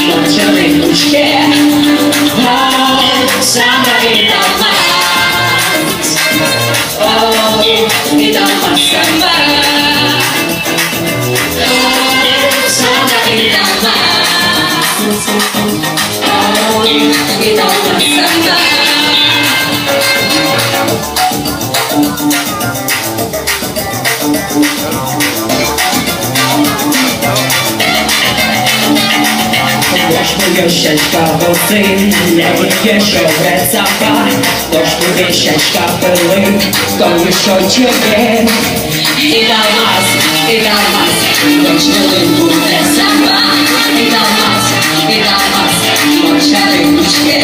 Bądź puszkie, samba i damas. I damas samba. Samba i damas. I damas samba. Doszły ścieżka wody, nie wiesz obrecaka. Doszły ścieżka były, to już o ciebie. I damas, doszły budę samba. I damas, bądź puszkie.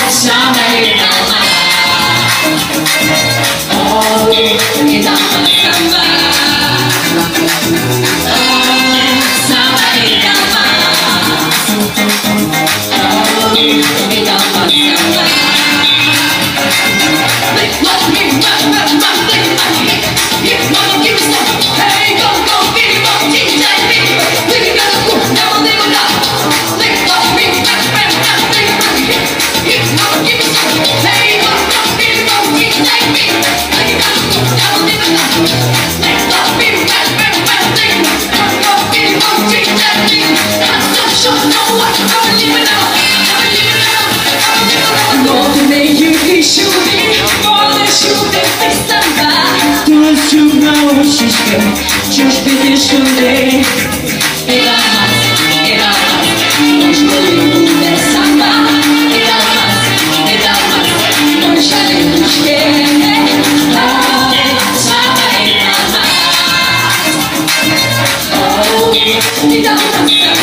Samba i damas. I damas samba. Wciąż będziesz tutaj. I damas, bądź budę samba. I damas, bądź puszkie. Samba i damas. I damas.